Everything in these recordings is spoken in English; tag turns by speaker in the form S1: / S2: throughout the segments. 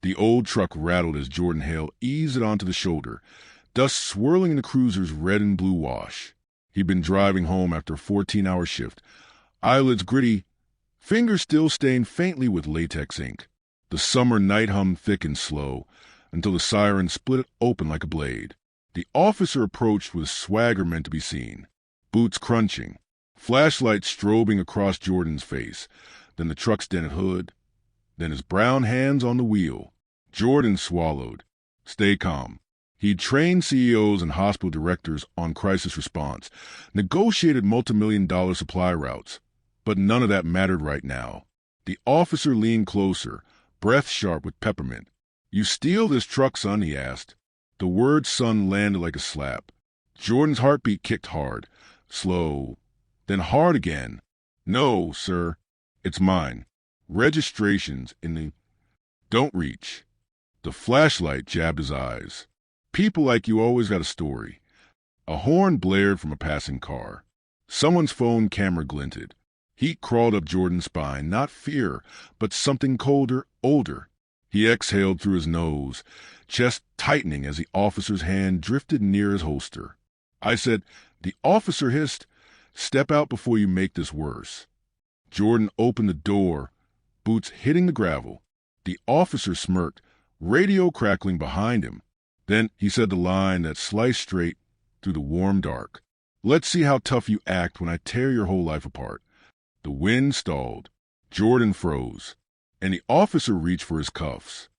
S1: The old truck rattled as Jordan Hale eased it onto the shoulder, dust swirling in the cruiser's red and blue wash. He'd been driving home after a 14-hour shift, eyelids gritty, fingers still stained faintly with latex ink. The summer night hummed thick and slow, until the siren split it open like a blade. The officer approached with swagger meant to be seen, boots crunching, flashlight strobing across Jordan's face, then the truck's dented hood, then his brown hands on the wheel. Jordan swallowed. Stay calm. He'd trained CEOs and hospital directors on crisis response, negotiated multi-million-dollar supply routes, but none of that mattered right now. The officer leaned closer, breath sharp with peppermint. "You steal this truck, son?" he asked. The word son landed like a slap. Jordan's heartbeat kicked hard, slow, then hard again. "No, sir. It's mine. Registration's in the—" "Don't reach." The flashlight jabbed his eyes. People like you always got a story. A horn blared from a passing car. Someone's phone camera glinted. Heat crawled up Jordan's spine, not fear, but something colder, older. He exhaled through his nose, chest tightening as the officer's hand drifted near his holster. "I said," the officer hissed, "step out before you make this worse." Jordan opened the door, boots hitting the gravel. The officer smirked, radio crackling behind him. Then he said the line that sliced straight through the warm dark. "Let's see how tough you act when I tear your whole life apart." The wind stalled. Jordan froze, and the officer reached for his cuffs.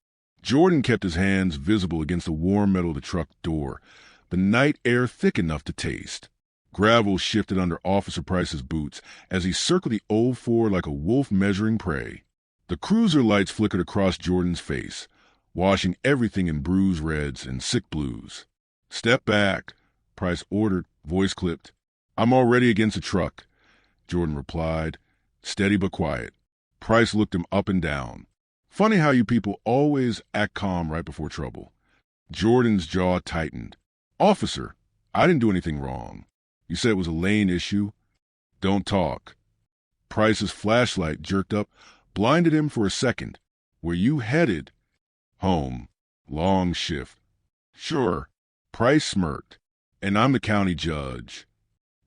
S1: Jordan kept his hands visible against the warm metal of the truck door, the night air thick enough to taste. Gravel shifted under Officer Price's boots as he circled the old Ford like a wolf measuring prey. The cruiser lights flickered across Jordan's face, washing everything in bruised reds and sick blues. "Step back," Price ordered, voice clipped. "I'm already against the truck," Jordan replied, steady but quiet. Price looked him up and down. "Funny how you people always act calm right before trouble." Jordan's jaw tightened. "Officer, I didn't do anything wrong. You said it was a lane issue." "Don't talk." Price's flashlight jerked up, blinded him for a second. "Where you headed?" "Home. Long shift." "Sure." Price smirked. "And I'm the county judge."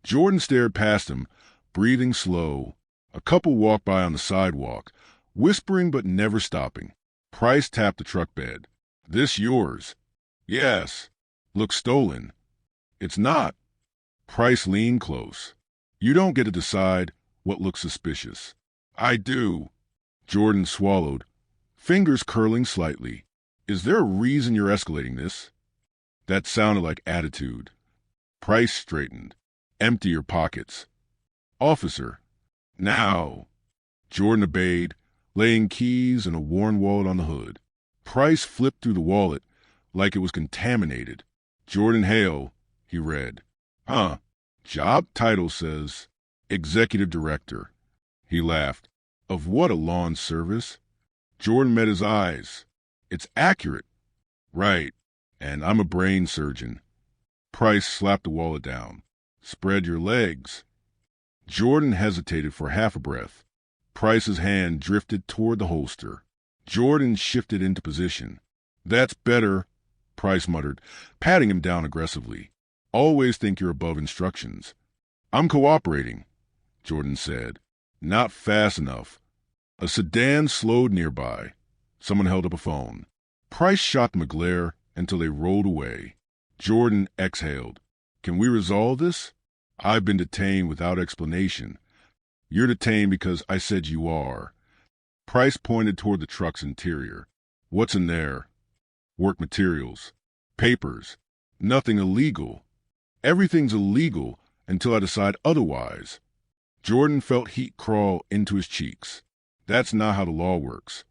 S1: Jordan stared past him, breathing slow. A couple walked by on the sidewalk, whispering but never stopping. Price tapped the truck bed. "This yours?" "Yes." "Looks stolen." "It's not." Price leaned close. "You don't get to decide what looks suspicious." "I do." Jordan swallowed, fingers curling slightly. "Is there a reason you're escalating this?" That sounded like attitude. Price straightened. "Empty your pockets." "Officer." "Now." Jordan obeyed, laying keys and a worn wallet on the hood. Price flipped through the wallet like it was contaminated. "Jordan Hale," he read. "Huh. Job title says Executive Director." He laughed. "Of what, a lawn service?" Jordan met his eyes. "It's accurate." "Right. And I'm a brain surgeon." Price slapped the wallet down. "Spread your legs." Jordan hesitated for half a breath. Price's hand drifted toward the holster. Jordan shifted into position. "That's better," Price muttered, patting him down aggressively. "Always think you're above instructions." "I'm cooperating," Jordan said. "Not fast enough." A sedan slowed nearby. Someone held up a phone. Price shot them a glare until they rolled away. Jordan exhaled. "Can we resolve this? I've been detained without explanation." "You're detained because I said you are." Price pointed toward the truck's interior. "What's in there?" "Work materials. Papers. Nothing illegal." "Everything's illegal until I decide otherwise." Jordan felt heat crawl into his cheeks. "That's not how the law works."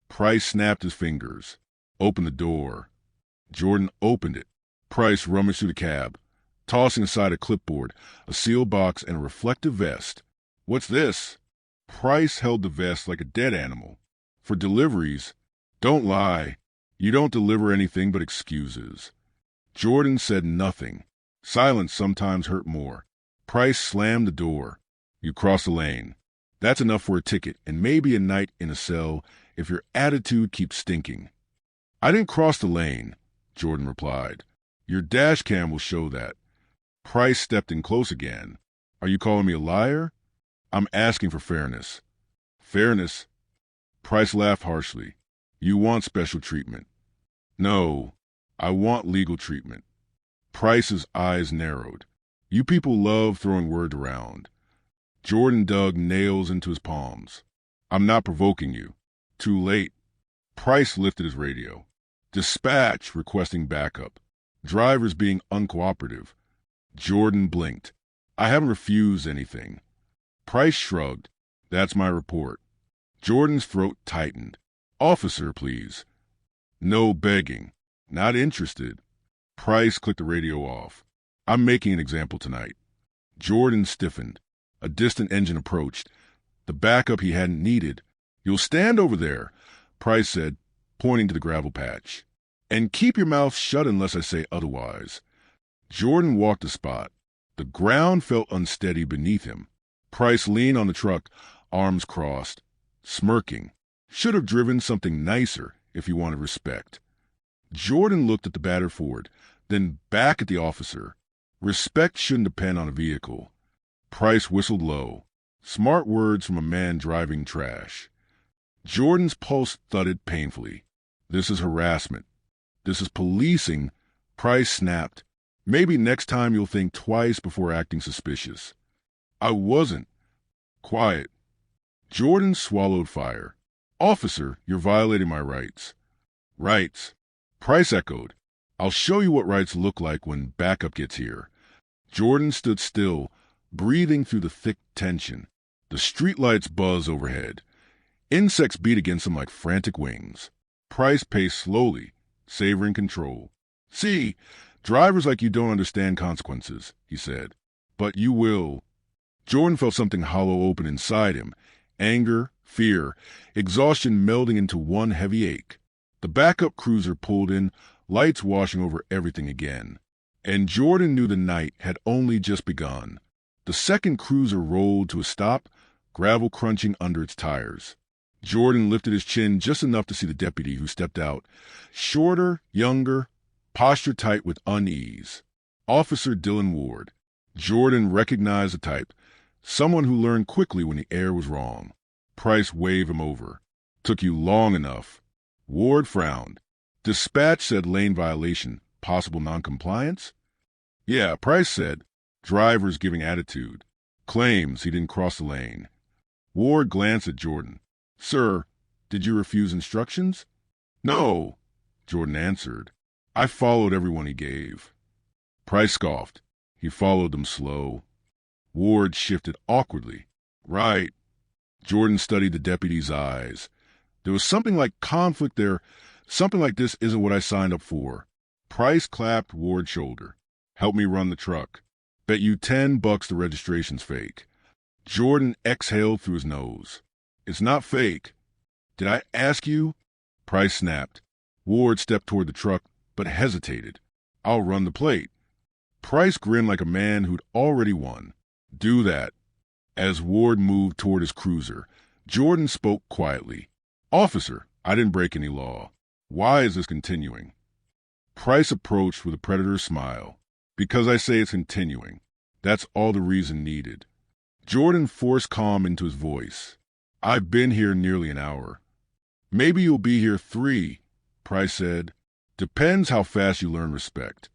S1: Price snapped his fingers. "Open the door." Jordan opened it. Price rummaged through the cab, tossing aside a clipboard, a sealed box, and a reflective vest. "What's this?" Price held the vest like a dead animal. "For deliveries." "Don't lie. You don't deliver anything but excuses." Jordan said nothing. Silence sometimes hurt more. Price slammed the door. "You cross the lane. That's enough for a ticket and maybe a night in a cell if your attitude keeps stinking." I didn't cross the lane, Jordan replied. Your dash cam will show that. Price stepped in close again. Are you calling me a liar? I'm asking for fairness. Fairness? Price laughed harshly. You want special treatment. No, I want legal treatment. Price's eyes narrowed. You people love throwing words around. Jordan dug nails into his palms. I'm not provoking you. Too late. Price lifted his radio. Dispatch requesting backup. Drivers being uncooperative. Jordan blinked. I haven't refused anything. Price shrugged. That's my report. Jordan's throat tightened. Officer, please. No begging. Not interested. Price clicked the radio off. I'm making an example tonight. Jordan stiffened. A distant engine approached. The backup he hadn't needed. You'll stand over there, Price said, pointing to the gravel patch. And keep your mouth shut unless I say otherwise. Jordan walked the spot. The ground felt unsteady beneath him. Price leaned on the truck, arms crossed, smirking. Should have driven something nicer if he wanted respect. Jordan looked at the battered Ford, then back at the officer. Respect shouldn't depend on a vehicle. Price whistled low. Smart words from a man driving trash. Jordan's pulse thudded painfully. This is harassment. This is policing. Price snapped. Maybe next time you'll think twice before acting suspicious. I wasn't. Quiet. Jordan swallowed fire. Officer, you're violating my rights. Rights. Price echoed. I'll show you what rights look like when backup gets here. Jordan stood still, breathing through the thick tension. The streetlights buzzed overhead. Insects beat against him like frantic wings. Price paced slowly, savoring control. See, drivers like you don't understand consequences, he said. But you will. Jordan felt something hollow open inside him. Anger, fear, exhaustion melding into one heavy ache. The backup cruiser pulled in, lights washing over everything again. And Jordan knew the night had only just begun. The second cruiser rolled to a stop, gravel crunching under its tires. Jordan lifted his chin just enough to see the deputy who stepped out. Shorter, younger, posture tight with unease. Officer Dylan Ward. Jordan recognized the type. Someone who learned quickly when the air was wrong. Price waved him over. Took you long enough. Ward frowned. Dispatch said lane violation, possible noncompliance? Yeah, Price said. Drivers giving attitude. Claims he didn't cross the lane. Ward glanced at Jordan. Sir, did you refuse instructions? No, Jordan answered. I followed everyone he gave. Price scoffed. He followed them slow. Ward shifted awkwardly. Right. Jordan studied the deputy's eyes. There was something like conflict there. Something like this isn't what I signed up for. Price clapped Ward's shoulder. Help me run the truck. Bet you $10 the registration's fake. Jordan exhaled through his nose. It's not fake. Did I ask you? Price snapped. Ward stepped toward the truck, but hesitated. I'll run the plate. Price grinned like a man who'd already won. Do that. As Ward moved toward his cruiser, Jordan spoke quietly. Officer, I didn't break any law. Why is this continuing? Price approached with a predator's smile. Because I say it's continuing. That's all the reason needed. Jordan forced calm into his voice. I've been here nearly an hour. Maybe you'll be here 3, Price said. Depends how fast you learn respect.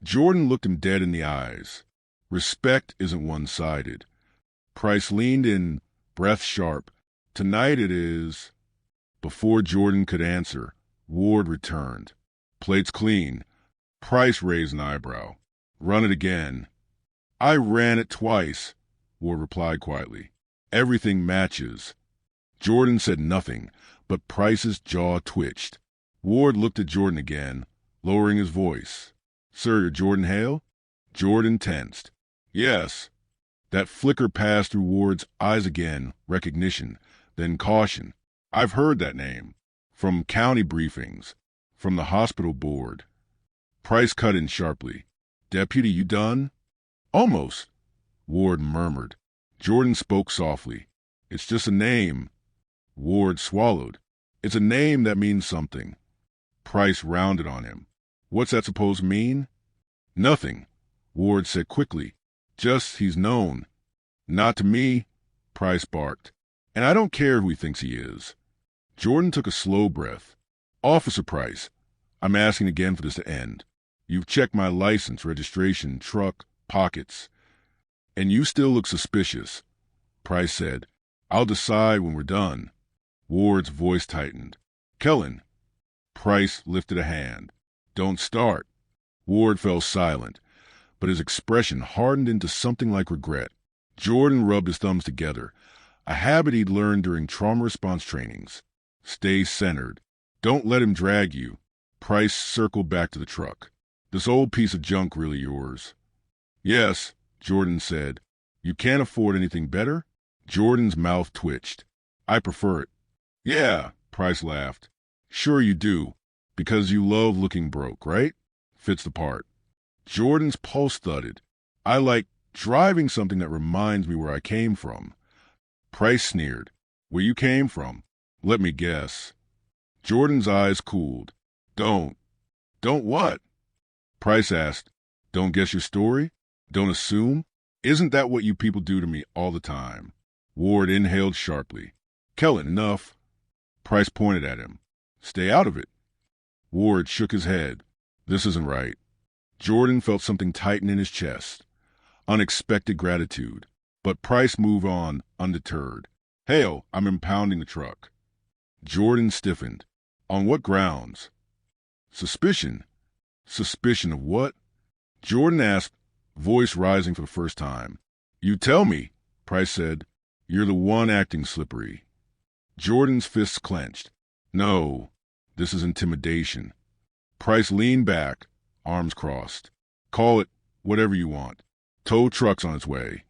S1: Jordan looked him dead in the eyes. Respect isn't one-sided. Price leaned in, breath sharp. Tonight it is. Before Jordan could answer, Ward returned. Plate's clean. Price raised an eyebrow. Run it again. I ran it twice, Ward replied quietly. Everything matches. Jordan said nothing, but Price's jaw twitched. Ward looked at Jordan again, lowering his voice. Sir, you're Jordan Hale? Jordan tensed. Yes. That flicker passed through Ward's eyes again, recognition, then caution. I've heard that name. From county briefings. From the hospital board. Price cut in sharply. Deputy, you done? Almost, Ward murmured. Jordan spoke softly. It's just a name. Ward swallowed. It's a name that means something. Price rounded on him. What's that supposed to mean? Nothing, Ward said quickly. Just he's known. Not to me, Price barked. And I don't care who he thinks he is. Jordan took a slow breath. Officer Price, I'm asking again for this to end. You've checked my license, registration, truck, pockets. And you still look suspicious, Price said. I'll decide when we're done. Ward's voice tightened. Kellen. Price lifted a hand. Don't start. Ward fell silent, but his expression hardened into something like regret. Jordan rubbed his thumbs together, a habit he'd learned during trauma response trainings. Stay centered. Don't let him drag you. Price circled back to the truck. This old piece of junk really yours? Yes, Jordan said. You can't afford anything better? Jordan's mouth twitched. I prefer it. Yeah, Price laughed. Sure you do, because you love looking broke, right? Fits the part. Jordan's pulse thudded. I like driving something that reminds me where I came from. Price sneered. Where you came from? Let me guess. Jordan's eyes cooled. Don't what? Price asked. Don't guess your story? Don't assume? Isn't that what you people do to me all the time? Ward inhaled sharply. Kellen, enough. Price pointed at him. Stay out of it. Ward shook his head. This isn't right. Jordan felt something tighten in his chest. Unexpected gratitude. But Price moved on, undeterred. Hale, I'm impounding the truck. Jordan stiffened. On what grounds? Suspicion. Suspicion of what? Jordan asked, voice rising for the first time. You tell me, Price said. You're the one acting slippery. Jordan's fists clenched. No, this is intimidation. Price leaned back, arms crossed. Call it whatever you want. Tow truck's on its way.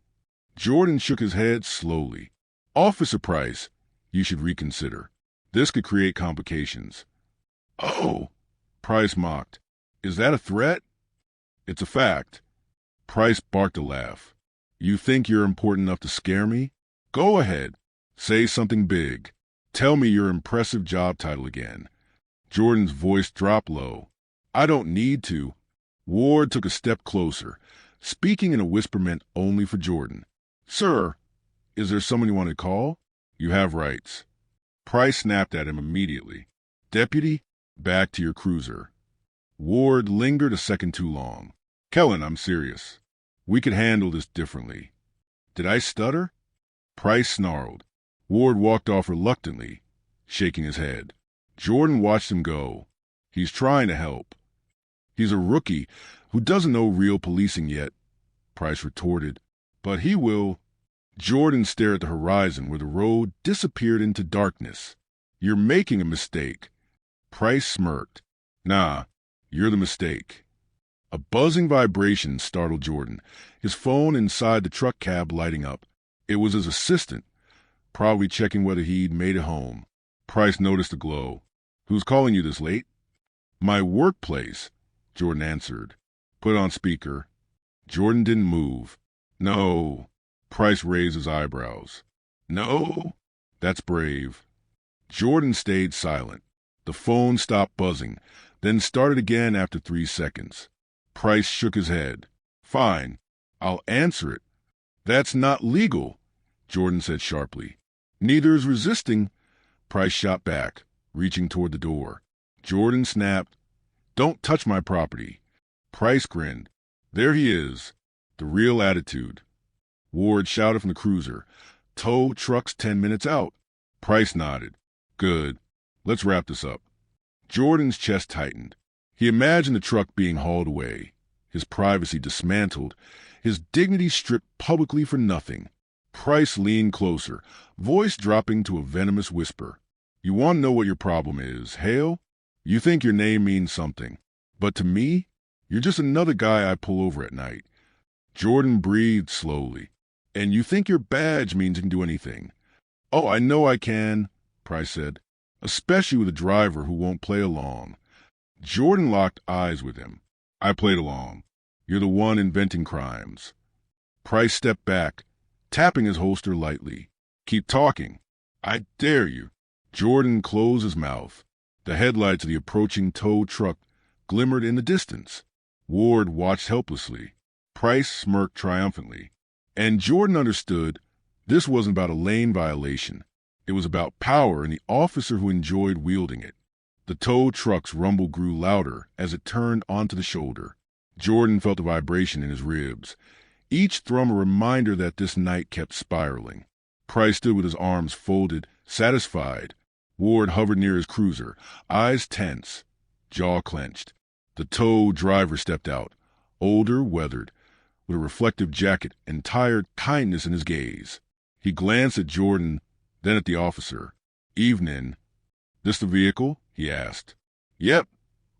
S1: Jordan shook his head slowly. Officer Price, you should reconsider. This could create complications. Oh, Price mocked. Is that a threat? It's a fact. Price barked a laugh. You think you're important enough to scare me? Go ahead. Say something big. Tell me your impressive job title again. Jordan's voice dropped low. I don't need to. Ward took a step closer, speaking in a whisper meant only for Jordan. Sir, is there someone you want to call? You have rights. Price snapped at him immediately. Deputy, back to your cruiser. Ward lingered a second too long. Kellen, I'm serious. We could handle this differently. Did I stutter? Price snarled. Ward walked off reluctantly, shaking his head. Jordan watched him go. He's trying to help. He's a rookie who doesn't know real policing yet, Price retorted. But he will. Jordan stared at the horizon where the road disappeared into darkness. You're making a mistake. Price smirked. Nah, you're the mistake. A buzzing vibration startled Jordan, his phone inside the truck cab lighting up. It was his assistant, probably checking whether he'd made it home. Price noticed the glow. Who's calling you this late? My workplace, Jordan answered. Put on speaker. Jordan didn't move. No. Price raised his eyebrows. No? That's brave. Jordan stayed silent. The phone stopped buzzing, then started again after 3 seconds. Price shook his head. Fine. I'll answer it. That's not legal, Jordan said sharply. Neither is resisting. Price shot back, reaching toward the door. Jordan snapped. Don't touch my property. Price grinned. There he is. The real attitude. Ward shouted from the cruiser. Tow truck's 10 minutes out. Price nodded. Good. Let's wrap this up. Jordan's chest tightened. He imagined the truck being hauled away, his privacy dismantled, his dignity stripped publicly for nothing. Price leaned closer, voice dropping to a venomous whisper. You want to know what your problem is, Hale? You think your name means something. But to me, you're just another guy I pull over at night. Jordan breathed slowly. And you think your badge means you can do anything. Oh, I know I can, Price said, especially with a driver who won't play along. Jordan locked eyes with him. I played along. You're the one inventing crimes. Price stepped back, tapping his holster lightly. Keep talking. I dare you. Jordan closed his mouth. The headlights of the approaching tow truck glimmered in the distance. Ward watched helplessly. Price smirked triumphantly. And Jordan understood this wasn't about a lane violation. It was about power and the officer who enjoyed wielding it. The tow truck's rumble grew louder as it turned onto the shoulder. Jordan felt the vibration in his ribs, each thrum a reminder that this night kept spiraling. Price stood with his arms folded, satisfied. Ward hovered near his cruiser, eyes tense, jaw clenched. The tow driver stepped out, older, weathered, with a reflective jacket and tired kindness in his gaze. He glanced at Jordan, then at the officer. "Evening. This the vehicle?" he asked. "Yep,"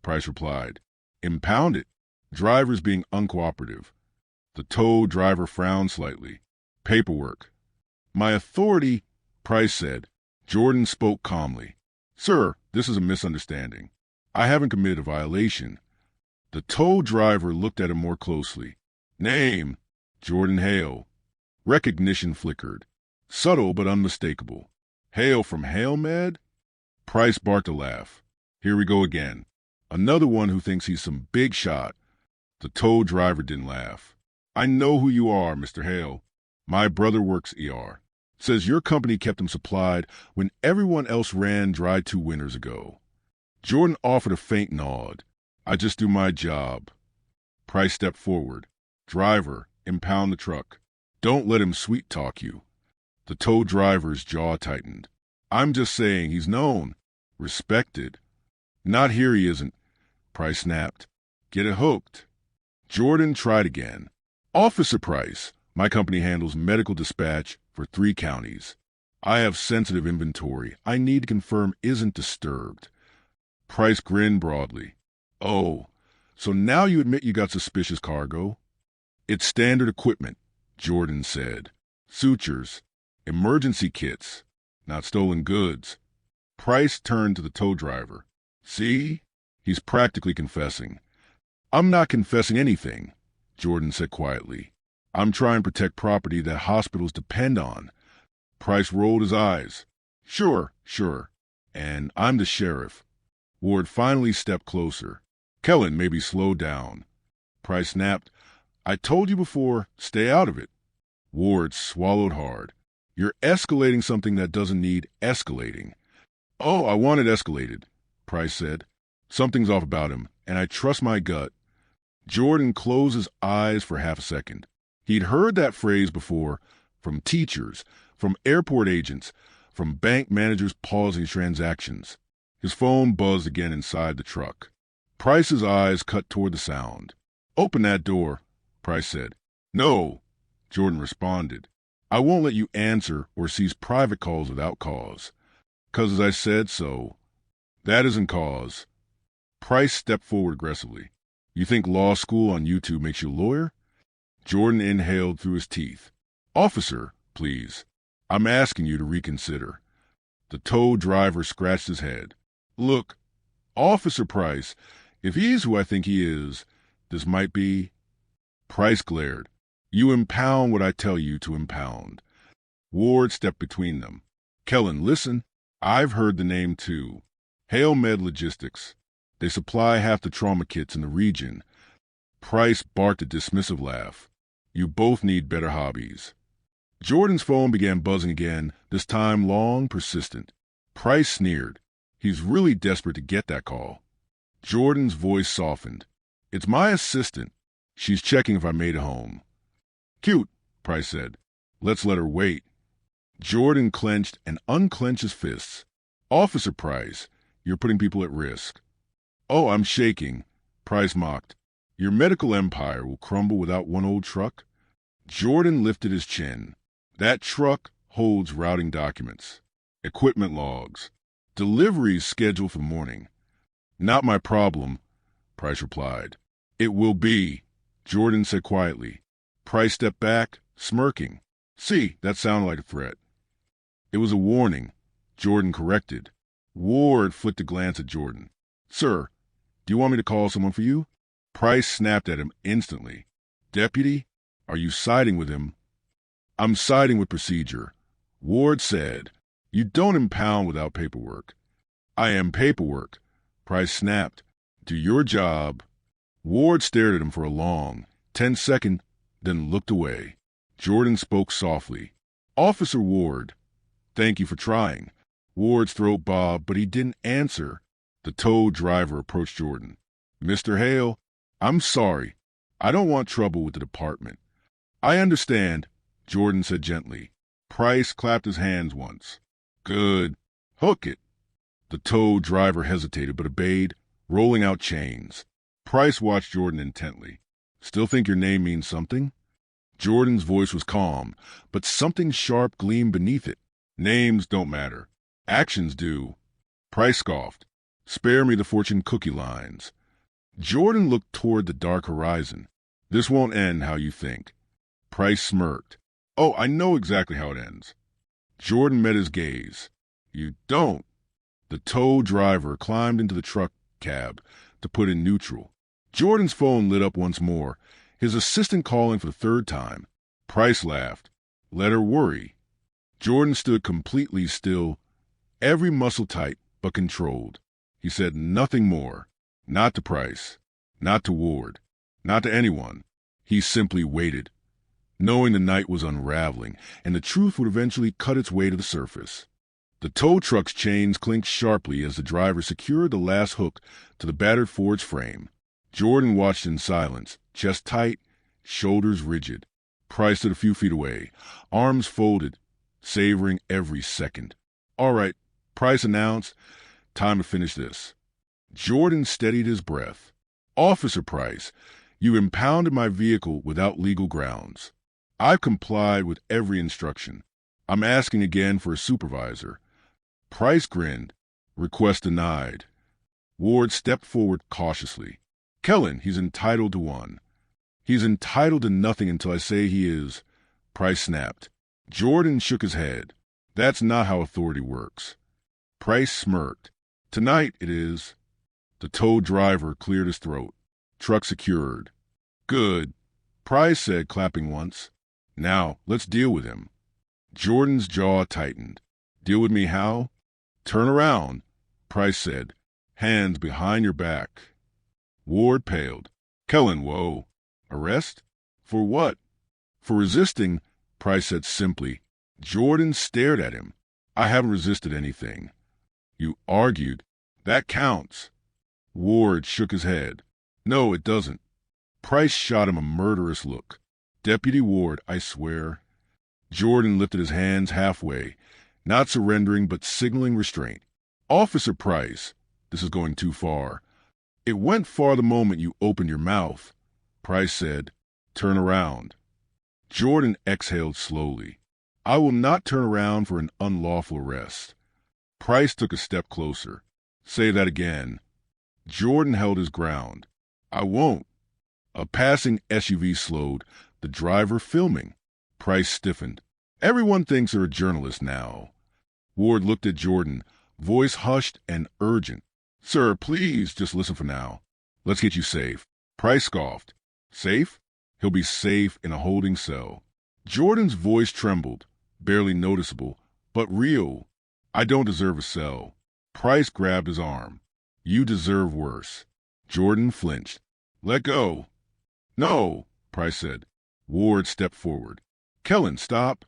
S1: Price replied. "Impounded." Drivers being uncooperative. The tow driver frowned slightly. "Paperwork." "My authority," Price said. Jordan spoke calmly. "Sir, this is a misunderstanding. I haven't committed a violation." The tow driver looked at him more closely. "Name?" "Jordan Hale." Recognition flickered. Subtle but unmistakable. "Hale from Hale Med?" Price barked a laugh. "Here we go again. Another one who thinks he's some big shot." The tow driver didn't laugh. "I know who you are, Mr. Hale. My brother works ER. Says your company kept him supplied when everyone else ran dry 2 winters ago." Jordan offered a faint nod. "I just do my job." Price stepped forward. "Driver, impound the truck. Don't let him sweet-talk you." The tow driver's jaw tightened. "I'm just saying he's known. Respected." "Not here he isn't," Price snapped. "Get it hooked." Jordan tried again. "Officer Price, my company handles medical dispatch for 3 counties. I have sensitive inventory I need to confirm isn't disturbed." Price grinned broadly. "Oh, so now you admit you got suspicious cargo?" "It's standard equipment," Jordan said. "Sutures, emergency kits, not stolen goods." Price turned to the tow driver. "See? He's practically confessing." "I'm not confessing anything," Jordan said quietly. "I'm trying to protect property that hospitals depend on." Price rolled his eyes. Sure. And I'm the sheriff." Ward finally stepped closer. "Kellen, maybe slow down." Price snapped. "I told you before, stay out of it." Ward swallowed hard. "You're escalating something that doesn't need escalating." "Oh, I want it escalated," Price said. "Something's off about him, and I trust my gut." Jordan closed his eyes for half a second. He'd heard that phrase before, from teachers, from airport agents, from bank managers pausing transactions. His phone buzzed again inside the truck. Price's eyes cut toward the sound. "Open that door," Price said. "No," Jordan responded. "I won't let you answer or seize private calls without cause. 'Cause as I said so." "That isn't cause." Price stepped forward aggressively. "You think law school on YouTube makes you a lawyer?" Jordan inhaled through his teeth. "Officer, please. I'm asking you to reconsider." The tow driver scratched his head. "Look, Officer Price, if he's who I think he is, this might be—" Price glared. "You impound what I tell you to impound." Ward stepped between them. "Kellen, listen. I've heard the name too. Hale Med Logistics. They supply half the trauma kits in the region." Price barked a dismissive laugh. "You both need better hobbies." Jordan's phone began buzzing again, this time long, persistent. Price sneered. He's really desperate to get that call. Jordan's voice softened. "It's my assistant. She's checking if I made it home." "Cute," Price said. "Let's let her wait." Jordan clenched and unclenched his fists. "Officer Price, you're putting people at risk." "Oh, I'm shaking," Price mocked. "Your medical empire will crumble without one old truck?" Jordan lifted his chin. "That truck holds routing documents, equipment logs, deliveries scheduled for the morning." "Not my problem," Price replied. "It will be," Jordan said quietly. Price stepped back, smirking. "See, that sounded like a threat." "It was a warning," Jordan corrected. Ward flicked a glance at Jordan. "Sir, do you want me to call someone for you?" Price snapped at him instantly. "Deputy, are you siding with him?" "I'm siding with procedure." Ward said, "You don't impound without paperwork." I am paperwork. Price snapped. Do your job. Ward stared at him for a long 10-second, then looked away. Jordan spoke softly. Officer Ward, thank you for trying. Ward's throat bobbed, but he didn't answer. The tow driver approached Jordan. Mr. Hale, I'm sorry. I don't want trouble with the department. I understand, Jordan said gently. Price clapped his hands once. Good. Hook it. The tow driver hesitated but obeyed, rolling out chains. Price watched Jordan intently. Still think your name means something? Jordan's voice was calm, but something sharp gleamed beneath it. Names don't matter. Actions do. Price scoffed. Spare me the fortune cookie lines. Jordan looked toward the dark horizon. This won't end how you think. Price smirked. Oh, I know exactly how it ends. Jordan met his gaze. You don't. The tow driver climbed into the truck cab to put in neutral. Jordan's phone lit up once more, his assistant calling for the third time. Price laughed. Let her worry. Jordan stood completely still, every muscle tight but controlled. He said nothing more. Not to Price. Not to Ward. Not to anyone. He simply waited, knowing the night was unraveling and the truth would eventually cut its way to the surface. The tow truck's chains clinked sharply as the driver secured the last hook to the battered Ford's frame. Jordan watched in silence, chest tight, shoulders rigid. Price stood a few feet away, arms folded, savoring every second. All right, Price announced. Time to finish this. Jordan steadied his breath. Officer Price, you impounded my vehicle without legal grounds. I've complied with every instruction. I'm asking again for a supervisor. Price grinned. Request denied. Ward stepped forward cautiously. Kellen, he's entitled to one. He's entitled to nothing until I say he is. Price snapped. Jordan shook his head. That's not how authority works. Price smirked. Tonight it is. The tow driver cleared his throat. Truck secured. Good. Price said, clapping once. Now, let's deal with him. Jordan's jaw tightened. Deal with me how? Turn around, Price said. Hands behind your back. Ward paled. Kellen, whoa. Arrest? For what? For resisting, Price said simply. Jordan stared at him. I haven't resisted anything. You argued. That counts. Ward shook his head. No, it doesn't. Price shot him a murderous look. Deputy Ward, I swear. Jordan lifted his hands halfway, not surrendering but signaling restraint. Officer Price, this is going too far. It went far the moment you opened your mouth. Price said, turn around. Jordan exhaled slowly. I will not turn around for an unlawful arrest. Price took a step closer. Say that again. Jordan held his ground. I won't. A passing SUV slowed, the driver filming. Price stiffened. Everyone thinks they're a journalist now. Ward looked at Jordan, voice hushed and urgent. Sir, please just listen for now. Let's get you safe. Price scoffed. Safe? He'll be safe in a holding cell. Jordan's voice trembled, barely noticeable, but real. I don't deserve a cell. Price grabbed his arm. You deserve worse. Jordan flinched. Let go. No, Price said. Ward stepped forward. Kellen, stop.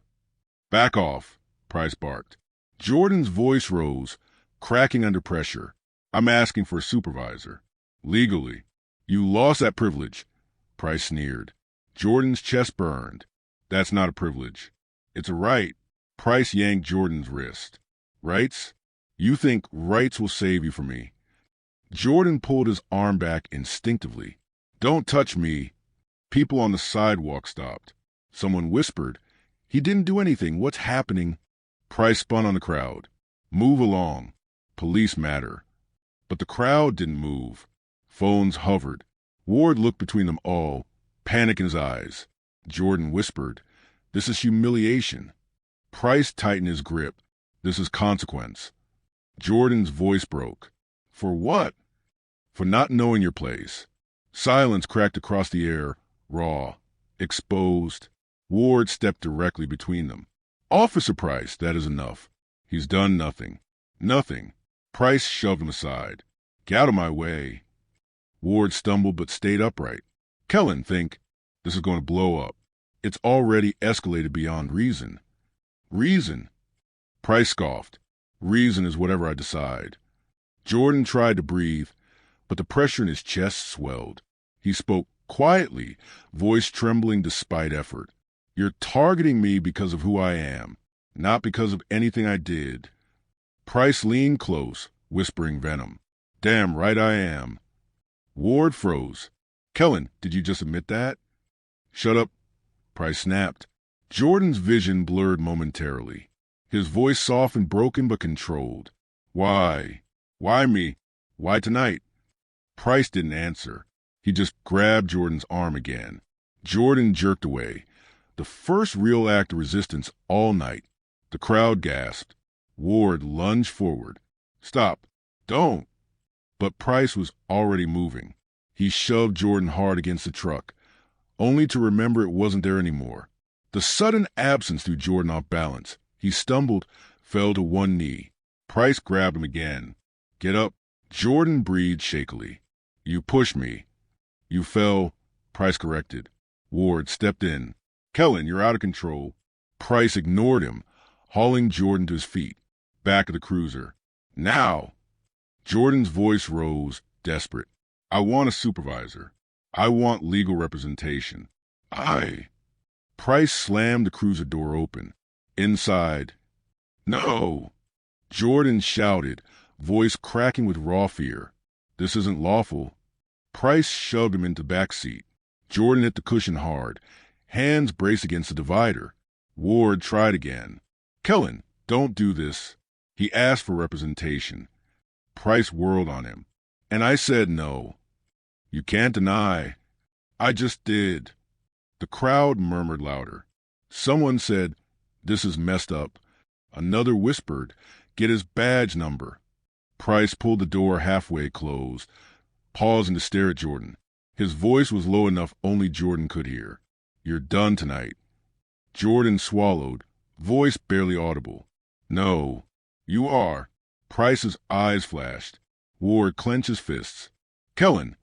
S1: Back off, Price barked. Jordan's voice rose, cracking under pressure. I'm asking for a supervisor. Legally. You lost that privilege, Price sneered. Jordan's chest burned. That's not a privilege. It's a right. Price yanked Jordan's wrist. Rights? You think rights will save you from me. Jordan pulled his arm back instinctively. Don't touch me. People on the sidewalk stopped. Someone whispered. He didn't do anything. What's happening? Price spun on the crowd. Move along. Police matter. But the crowd didn't move. Phones hovered. Ward looked between them all, panic in his eyes. Jordan whispered, This is humiliation. Price tightened his grip. This is consequence. Jordan's voice broke. For what? For not knowing your place. Silence cracked across the air, raw, exposed. Ward stepped directly between them. Officer Price, that is enough. He's done nothing. Nothing. Price shoved him aside. Get out of my way. Ward stumbled but stayed upright. Kellen, think. This is going to blow up. It's already escalated beyond reason. Reason? Price scoffed. Reason is whatever I decide. Jordan tried to breathe, but the pressure in his chest swelled. He spoke quietly, voice trembling despite effort. You're targeting me because of who I am, not because of anything I did. Price leaned close, whispering venom. Damn right I am. Ward froze. Kellen, did you just admit that? Shut up, Price snapped. Jordan's vision blurred momentarily. His voice soft and broken but controlled. Why? Why me? Why tonight? Price didn't answer. He just grabbed Jordan's arm again. Jordan jerked away. The first real act of resistance all night. The crowd gasped. Ward lunged forward. Stop. Don't. But Price was already moving. He shoved Jordan hard against the truck, only to remember it wasn't there anymore. The sudden absence threw Jordan off balance. He stumbled, fell to one knee. Price grabbed him again. Get up. Jordan breathed shakily. You pushed me. You fell, Price corrected. Ward stepped in. Kellen, you're out of control. Price ignored him, hauling Jordan to his feet, back of the cruiser. Now! Jordan's voice rose, desperate. I want a supervisor. I want legal representation. Price slammed the cruiser door open. Inside. No! Jordan shouted, voice cracking with raw fear. This isn't lawful. Price shoved him into the back seat. Jordan hit the cushion hard, hands braced against the divider. Ward tried again. Kellen, don't do this. He asked for representation. Price whirled on him. And I said no. You can't deny. I just did. The crowd murmured louder. Someone said, this is messed up. Another whispered, get his badge number. Price pulled the door halfway closed, pausing to stare at Jordan. His voice was low enough only Jordan could hear. You're done tonight. Jordan swallowed, voice barely audible. No, you are. Price's eyes flashed. Ward clenched his fists. Kellen,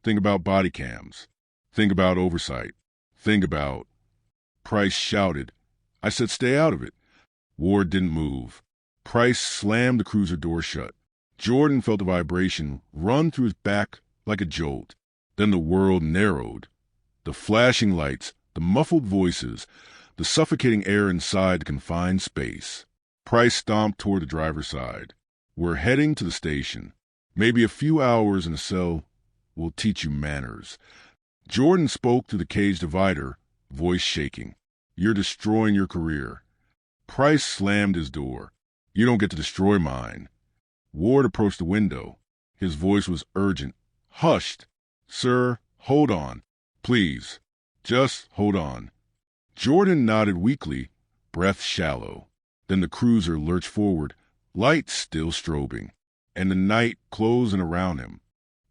S1: think about body cams. Think about oversight. Think about... Price shouted. I said stay out of it. Ward didn't move. Price slammed the cruiser door shut. Jordan felt the vibration run through his back like a jolt. Then the world narrowed. The flashing lights, the muffled voices, the suffocating air inside the confined space. Price stomped toward the driver's side. We're heading to the station. Maybe a few hours in a cell will teach you manners. Jordan spoke through the cage divider, voice shaking. You're destroying your career. Price slammed his door. You don't get to destroy mine. Ward approached the window. His voice was urgent. Hushed. Sir, hold on. Please. Just hold on. Jordan nodded weakly, breath shallow. Then the cruiser lurched forward, lights still strobing, and the night closing around him.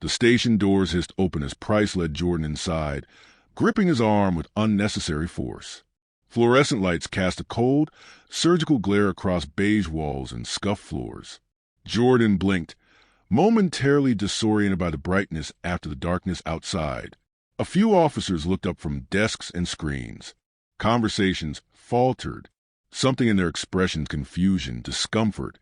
S1: The station doors hissed open as Price led Jordan inside, gripping his arm with unnecessary force. Fluorescent lights cast a cold, surgical glare across beige walls and scuffed floors. Jordan blinked, momentarily disoriented by the brightness after the darkness outside. A few officers looked up from desks and screens. Conversations faltered. Something in their expressions, confusion, discomfort,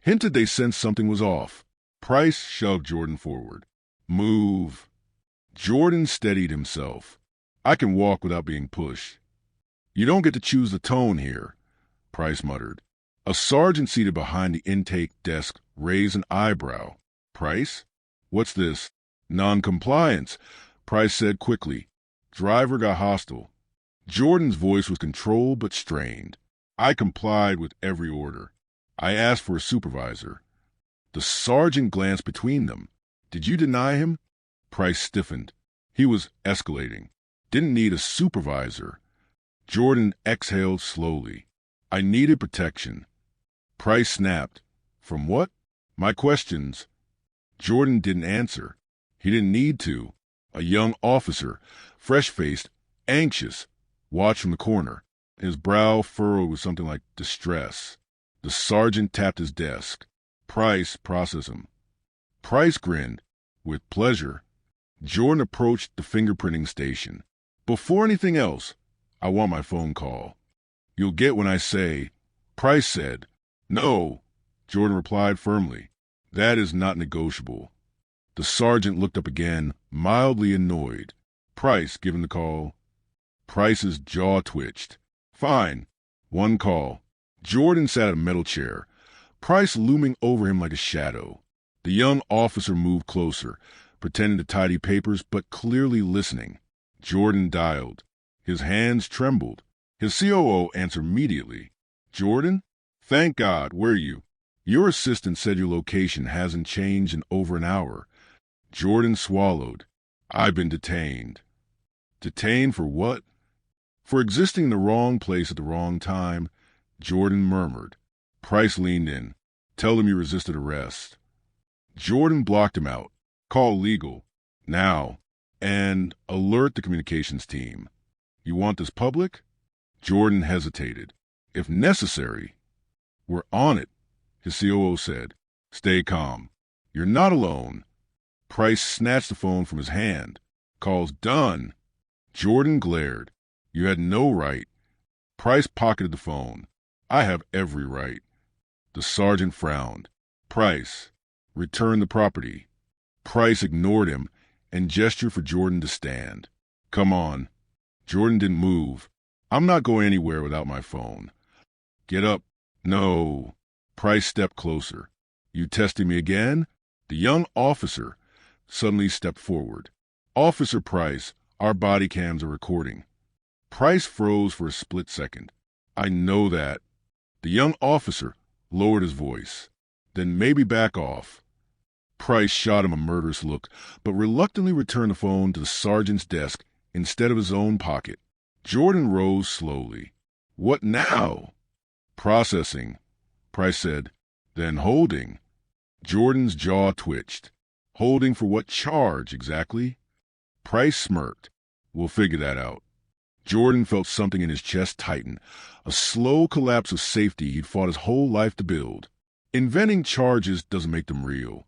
S1: hinted they sensed something was off. Price shoved Jordan forward. Move. Jordan steadied himself. I can walk without being pushed. You don't get to choose the tone here, Price muttered. A sergeant seated behind the intake desk raised an eyebrow. Price? What's this? Non-compliance, Price said quickly. Driver got hostile. Jordan's voice was controlled but strained. I complied with every order. I asked for a supervisor. The sergeant glanced between them. Did you deny him? Price stiffened. He was escalating. Didn't need a supervisor. Jordan exhaled slowly. I needed protection. Price snapped. From what? My questions. Jordan didn't answer. He didn't need to. A young officer, fresh-faced, anxious, watched from the corner. His brow furrowed with something like distress. The sergeant tapped his desk. Price processed him. Price grinned. With pleasure. Jordan approached the fingerprinting station. Before anything else, I want my phone call. You'll get when I say, Price said. No, Jordan replied firmly. That is not negotiable. The sergeant looked up again, mildly annoyed. Price given the call. Price's jaw twitched. Fine. One call. Jordan sat at a metal chair, Price looming over him like a shadow. The young officer moved closer, pretending to tidy papers but clearly listening. Jordan dialed. His hands trembled. His COO answered immediately. Jordan? Thank God, where are you? Your assistant said your location hasn't changed in over an hour. Jordan swallowed. I've been detained. Detained for what? For existing in the wrong place at the wrong time, Jordan murmured. Price leaned in. Tell them you resisted arrest. Jordan blocked him out. Call legal. Now. And alert the communications team. You want this public? Jordan hesitated. If necessary. We're on it, his COO said. Stay calm. You're not alone. Price snatched the phone from his hand. Call's done. Jordan glared. You had no right. Price pocketed the phone. I have every right. The sergeant frowned. Price, return the property. Price ignored him and gestured for Jordan to stand. Come on. Jordan didn't move. I'm not going anywhere without my phone. Get up. No. Price stepped closer. You testing me again? The young officer suddenly stepped forward. Officer Price, our body cams are recording. Price froze for a split second. I know that. The young officer lowered his voice. Then maybe back off. Price shot him a murderous look, but reluctantly returned the phone to the sergeant's desk instead of his own pocket. Jordan rose slowly. What now? Processing, Price said. Then holding. Jordan's jaw twitched. Holding for what charge, exactly? Price smirked. We'll figure that out. Jordan felt something in his chest tighten, a slow collapse of safety he'd fought his whole life to build. Inventing charges doesn't make them real.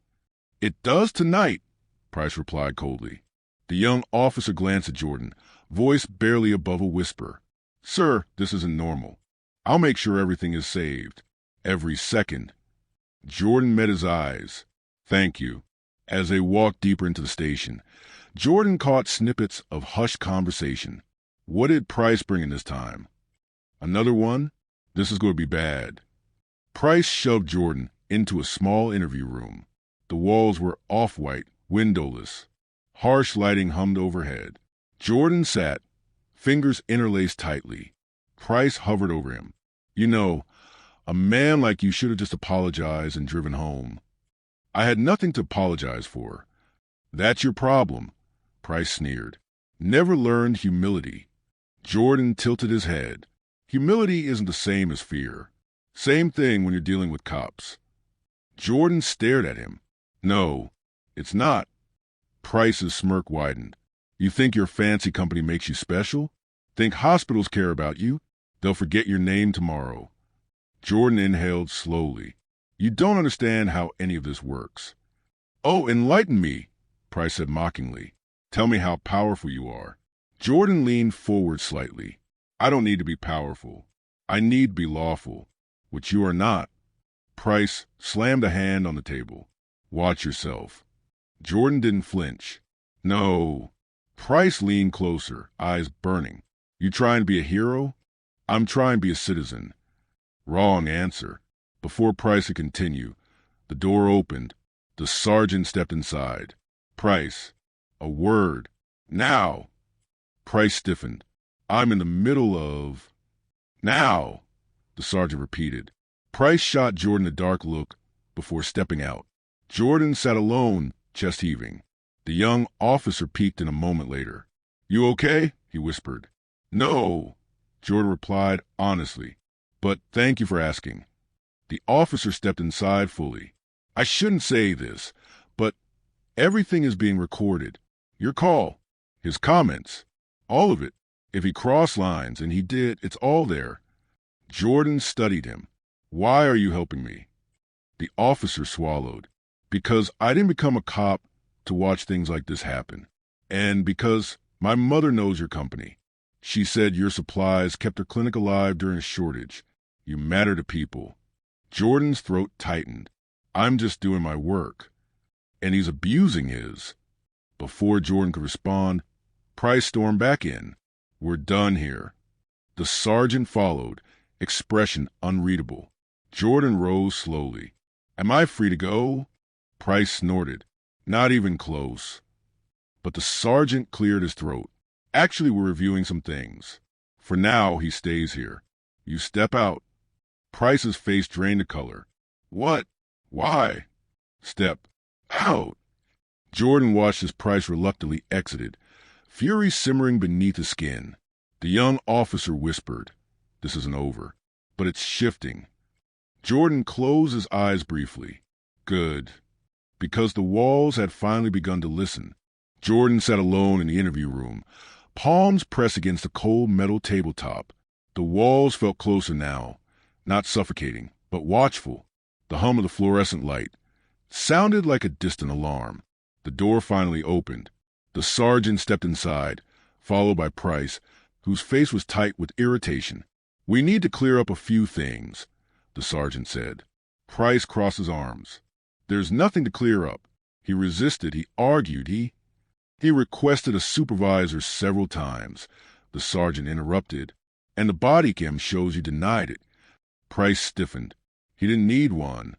S1: It does tonight, Price replied coldly. The young officer glanced at Jordan, voice barely above a whisper. Sir, this isn't normal. I'll make sure everything is saved. Every second. Jordan met his eyes. Thank you. As they walked deeper into the station, Jordan caught snippets of hushed conversation. What did Price bring in this time? Another one? This is going to be bad. Price shoved Jordan into a small interview room. The walls were off-white, windowless. Harsh lighting hummed overhead. Jordan sat, fingers interlaced tightly. Price hovered over him. You know, a man like you should have just apologized and driven home. I had nothing to apologize for. That's your problem, Price sneered. Never learned humility. Jordan tilted his head. Humility isn't the same as fear. Same thing when you're dealing with cops. Jordan stared at him. No, it's not. Price's smirk widened. You think your fancy company makes you special? Think hospitals care about you? They'll forget your name tomorrow. Jordan inhaled slowly. You don't understand how any of this works. Oh, enlighten me, Price said mockingly. Tell me how powerful you are. Jordan leaned forward slightly. I don't need to be powerful. I need to be lawful, which you are not. Price slammed a hand on the table. Watch yourself. Jordan didn't flinch. No. Price leaned closer, eyes burning. You trying to be a hero? I'm trying to be a citizen. Wrong answer. Before Price could continue, the door opened. The sergeant stepped inside. Price. A word. Now. Price stiffened. I'm in the middle of... Now, the sergeant repeated. Price shot Jordan a dark look before stepping out. Jordan sat alone, chest heaving. The young officer peeked in a moment later. You okay? He whispered. No, Jordan replied honestly. But thank you for asking. The officer stepped inside fully. I shouldn't say this, but everything is being recorded. Your call, his comments, all of it. If he crossed lines, and he did, it's all there. Jordan studied him. Why are you helping me? The officer swallowed. Because I didn't become a cop to watch things like this happen. And because my mother knows your company. She said your supplies kept her clinic alive during a shortage. You matter to people. Jordan's throat tightened. I'm just doing my work. And he's abusing his. Before Jordan could respond, Price stormed back in. We're done here. The sergeant followed, expression unreadable. Jordan rose slowly. Am I free to go? Price snorted. Not even close. But the sergeant cleared his throat. Actually, we're reviewing some things. For now, he stays here. You step out. Price's face drained the color. What? Why? Step out. Jordan watched as Price reluctantly exited, fury simmering beneath his skin. The young officer whispered, This isn't over, but it's shifting. Jordan closed his eyes briefly. Good. Because the walls had finally begun to listen. Jordan sat alone in the interview room, palms pressed against the cold metal tabletop. The walls felt closer now, not suffocating, but watchful. The hum of the fluorescent light sounded like a distant alarm. The door finally opened. The sergeant stepped inside, followed by Price, whose face was tight with irritation. We need to clear up a few things, the sergeant said. Price crossed his arms. There's nothing to clear up. He resisted, he argued, he requested a supervisor several times. The sergeant interrupted. And the body cam shows you denied it. Price stiffened. He didn't need one.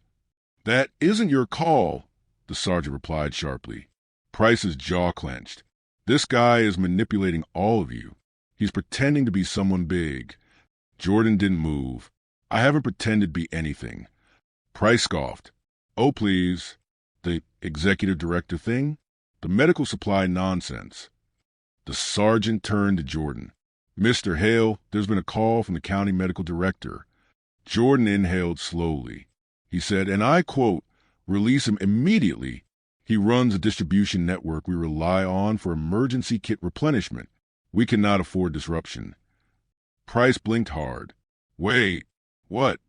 S1: That isn't your call, the sergeant replied sharply. Price's jaw clenched. This guy is manipulating all of you. He's pretending to be someone big. Jordan didn't move. I haven't pretended to be anything. Price scoffed. Oh, please. The executive director thing? The medical supply nonsense. The sergeant turned to Jordan. Mr. Hale, there's been a call from the county medical director. Jordan inhaled slowly. He said, and I quote, release him immediately. He runs a distribution network we rely on for emergency kit replenishment. We cannot afford disruption. Price blinked hard. Wait, what?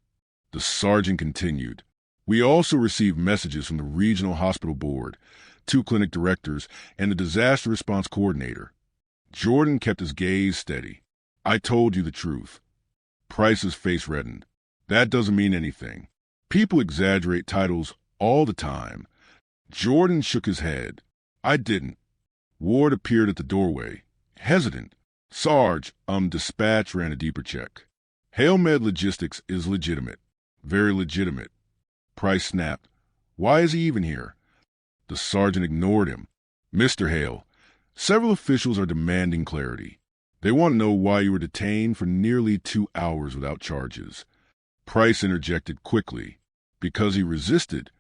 S1: The sergeant continued. We also received messages from the regional hospital board, 2 clinic directors, and the disaster response coordinator. Jordan kept his gaze steady. I told you the truth. Price's face reddened. That doesn't mean anything. People exaggerate titles all the time. Jordan shook his head. I didn't. Ward appeared at the doorway, hesitant. Sarge, dispatch ran a deeper check. Hale Med Logistics is legitimate. Very legitimate. Price snapped. Why is he even here? The sergeant ignored him. Mr. Hale, several officials are demanding clarity. They want to know why you were detained for nearly 2 hours without charges. Price interjected quickly. Because he resisted.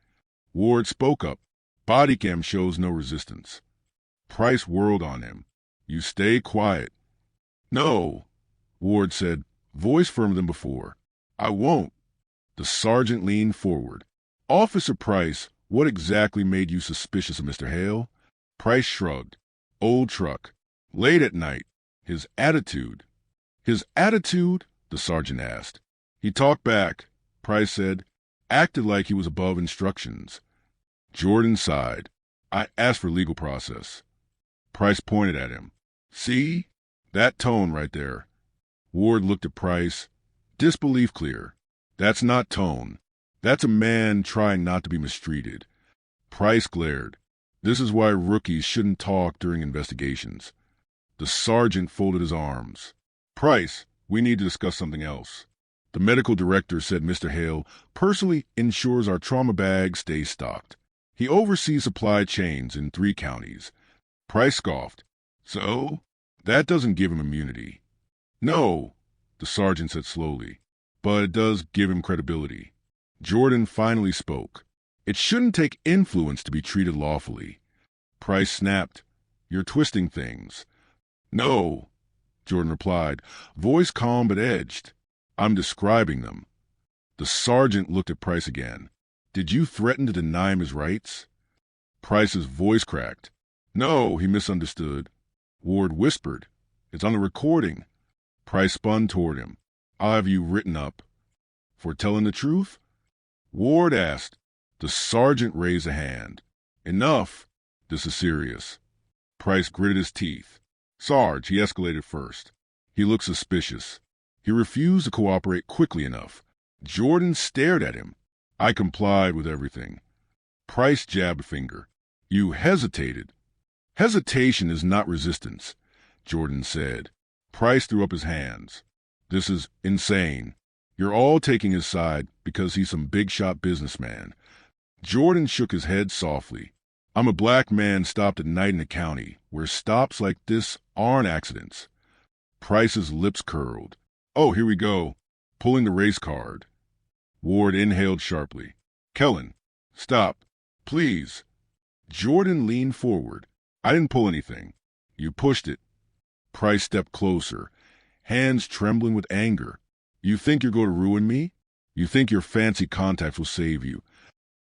S1: Ward spoke up. Body cam shows no resistance. Price whirled on him. You stay quiet. No, Ward said, voice firmer than before. I won't. The sergeant leaned forward. Officer Price, what exactly made you suspicious of Mr. Hale? Price shrugged. Old truck. Late at night. His attitude. His attitude? The sergeant asked. He talked back, Price said, acted like he was above instructions. Jordan sighed. I asked for legal process. Price pointed at him. See? That tone right there. Ward looked at Price. Disbelief clear. That's not tone. That's a man trying not to be mistreated. Price glared. This is why rookies shouldn't talk during investigations. The sergeant folded his arms. Price, we need to discuss something else. The medical director said Mr. Hale personally ensures our trauma bag stays stocked. He oversees supply chains in 3 counties. Price scoffed. So? That doesn't give him immunity. No, the sergeant said slowly, but it does give him credibility. Jordan finally spoke. It shouldn't take influence to be treated lawfully. Price snapped. You're twisting things. No, Jordan replied, voice calm but edged. I'm describing them. The sergeant looked at Price again. Did you threaten to deny him his rights? Price's voice cracked. No, he misunderstood. Ward whispered. It's on the recording. Price spun toward him. I'll have you written up. For telling the truth? Ward asked. The sergeant raised a hand. Enough. This is serious. Price gritted his teeth. Sarge, he escalated first. He looked suspicious. He refused to cooperate quickly enough. Jordan stared at him. I complied with everything. Price jabbed a finger. You hesitated. Hesitation is not resistance, Jordan said. Price threw up his hands. This is insane. You're all taking his side because he's some big-shot businessman. Jordan shook his head softly. I'm a black man stopped at night in a county where stops like this aren't accidents. Price's lips curled. Oh, here we go. Pulling the race card. Ward inhaled sharply. Kellen, stop. Please. Jordan leaned forward. I didn't pull anything. You pushed it. Price stepped closer, hands trembling with anger. You think you're going to ruin me? You think your fancy contacts will save you?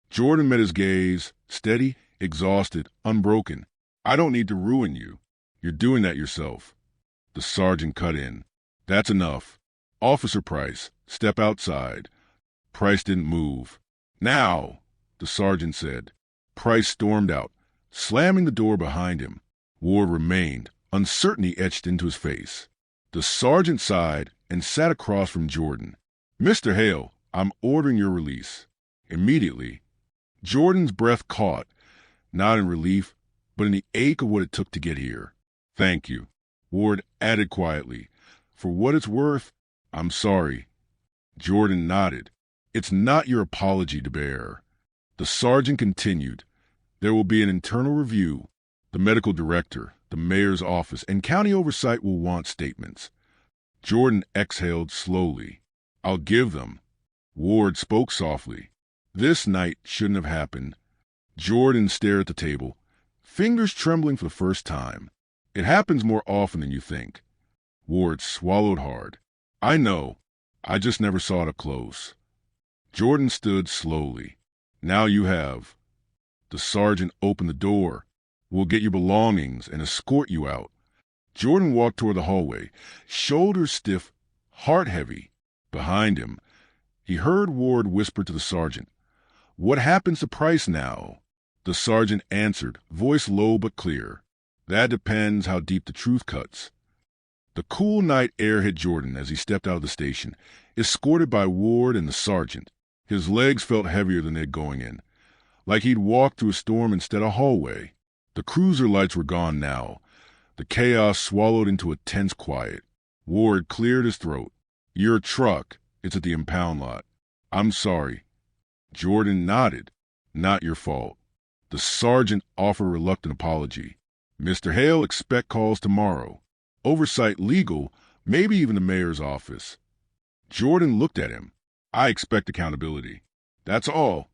S1: Jordan met his gaze, steady, exhausted, unbroken. I don't need to ruin you. You're doing that yourself. The sergeant cut in. That's enough. Officer Price, step outside. Price didn't move. Now, the sergeant said. Price stormed out, slamming the door behind him. Ward remained, uncertainty etched into his face. The sergeant sighed and sat across from Jordan. Mr. Hale, I'm ordering your release. Immediately. Jordan's breath caught, not in relief, but in the ache of what it took to get here. Thank you. Ward added quietly. For what it's worth, I'm sorry. Jordan nodded. It's not your apology to bear. The sergeant continued. There will be an internal review. The medical director, the mayor's office, and county oversight will want statements. Jordan exhaled slowly. I'll give them. Ward spoke softly. This night shouldn't have happened. Jordan stared at the table, fingers trembling for the first time. It happens more often than you think. Ward swallowed hard. I know. I just never saw it up close. Jordan stood slowly. Now you have. The sergeant opened the door. We'll get your belongings and escort you out. Jordan walked toward the hallway, shoulders stiff, heart heavy. Behind him, he heard Ward whisper to the sergeant, What happens to Price now? The sergeant answered, voice low but clear. That depends how deep the truth cuts. The cool night air hit Jordan as he stepped out of the station, escorted by Ward and the sergeant. His legs felt heavier than they'd going in, like he'd walked through a storm instead of a hallway. The cruiser lights were gone now. The chaos swallowed into a tense quiet. Ward cleared his throat. Your truck. It's at the impound lot. I'm sorry. Jordan nodded. Not your fault. The sergeant offered a reluctant apology. Mr. Hale, expect calls tomorrow. Oversight legal, maybe even the mayor's office. Jordan looked at him. I expect accountability. That's all.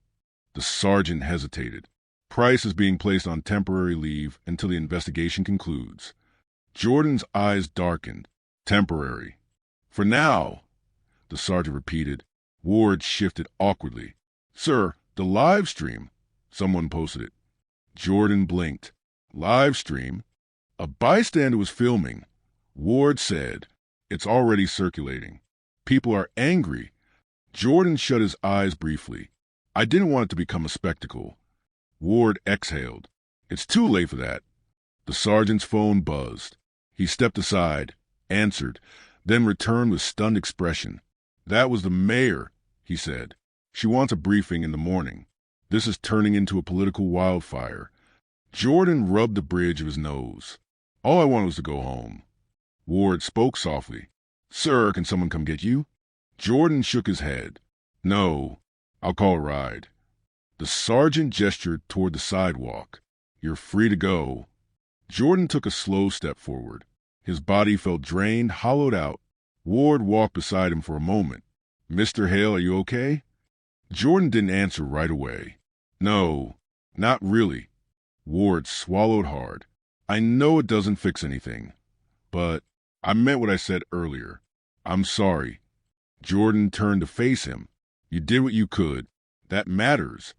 S1: The sergeant hesitated. Price is being placed on temporary leave until the investigation concludes. Jordan's eyes darkened. Temporary. For now, the sergeant repeated. Ward shifted awkwardly. Sir, the live stream. Someone posted it. Jordan blinked. Live stream? A bystander was filming. Ward said, It's already circulating. People are angry. Jordan shut his eyes briefly. I didn't want it to become a spectacle. Ward exhaled. It's too late for that. The sergeant's phone buzzed. He stepped aside, answered, then returned with stunned expression. That was the mayor, he said. She wants a briefing in the morning. This is turning into a political wildfire. Jordan rubbed the bridge of his nose. All I wanted was to go home. Ward spoke softly. Sir, can someone come get you? Jordan shook his head. No, I'll call a ride. The sergeant gestured toward the sidewalk. You're free to go. Jordan took a slow step forward. His body felt drained, hollowed out. Ward walked beside him for a moment. Mr. Hale, are you okay? Jordan didn't answer right away. No, not really. Ward swallowed hard. I know it doesn't fix anything, but I meant what I said earlier. I'm sorry. Jordan turned to face him. You did what you could. That matters.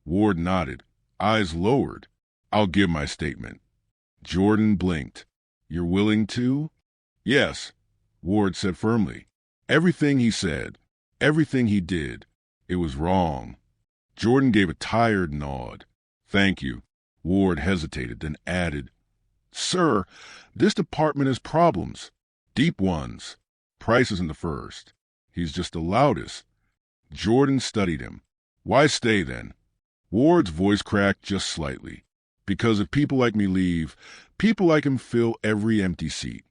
S1: Ward nodded, eyes lowered. I'll give my statement. Jordan blinked. You're willing to? Yes, Ward said firmly. Everything he said, everything he did, it was wrong. Jordan gave a tired nod. Thank you. Ward hesitated, then added, Sir, this department has problems. Deep ones. Price isn't the first. He's just the loudest. Jordan studied him. Why stay then? Ward's voice cracked just slightly. Because if people like me leave, people like him fill every empty seat.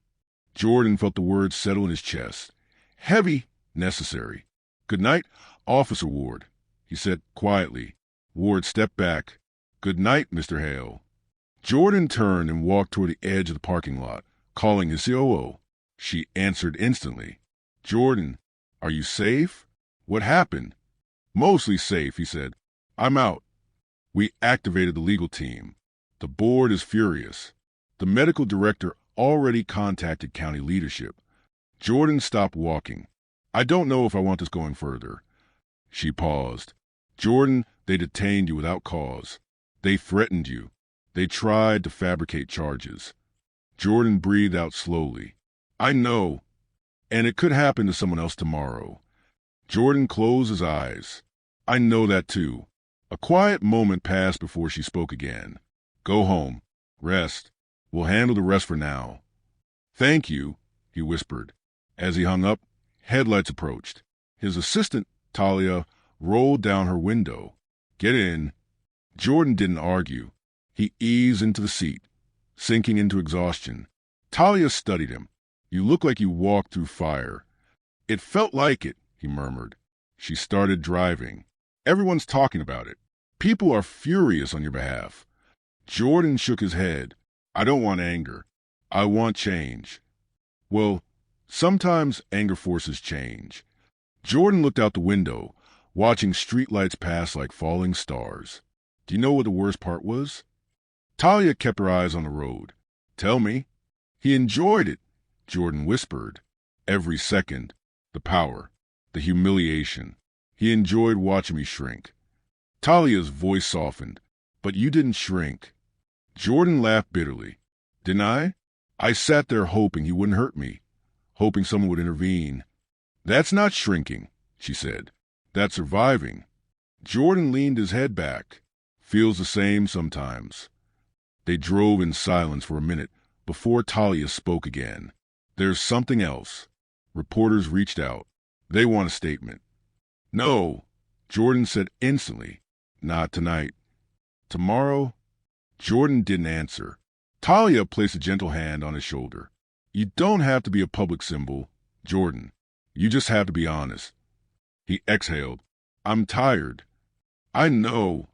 S1: Jordan felt the words settle in his chest. Heavy, necessary. Good night, Officer Ward, he said quietly. Ward stepped back. Good night, Mr. Hale. Jordan turned and walked toward the edge of the parking lot, calling his COO. She answered instantly. Jordan, are you safe? What happened? Mostly safe, he said. I'm out. We activated the legal team. The board is furious. The medical director already contacted county leadership. Jordan stopped walking. I don't know if I want this going further. She paused. Jordan, they detained you without cause. They threatened you. They tried to fabricate charges. Jordan breathed out slowly. I know. And it could happen to someone else tomorrow. Jordan closed his eyes. I know that too. A quiet moment passed before she spoke again. Go home. Rest. We'll handle the rest for now. Thank you, he whispered. As he hung up, headlights approached. His assistant, Talia, rolled down her window. Get in. Jordan didn't argue. He eased into the seat, sinking into exhaustion. Talia studied him. You look like you walked through fire. It felt like it, he murmured. She started driving. Everyone's talking about it. People are furious on your behalf. Jordan shook his head. I don't want anger. I want change. Well, sometimes anger forces change. Jordan looked out the window, watching streetlights pass like falling stars. Do you know what the worst part was? Talia kept her eyes on the road. Tell me. He enjoyed it, Jordan whispered. Every second. The power. The humiliation. He enjoyed watching me shrink. Talia's voice softened. But you didn't shrink. Jordan laughed bitterly. Didn't I? I sat there hoping he wouldn't hurt me, hoping someone would intervene. That's not shrinking, she said. That's surviving. Jordan leaned his head back. Feels the same sometimes. They drove in silence for a minute before Talia spoke again. There's something else. Reporters reached out. They want a statement. No, Jordan said instantly. Not tonight. Tomorrow? Jordan didn't answer. Talia placed a gentle hand on his shoulder. You don't have to be a public symbol, Jordan. You just have to be honest. He exhaled. I'm tired. I know.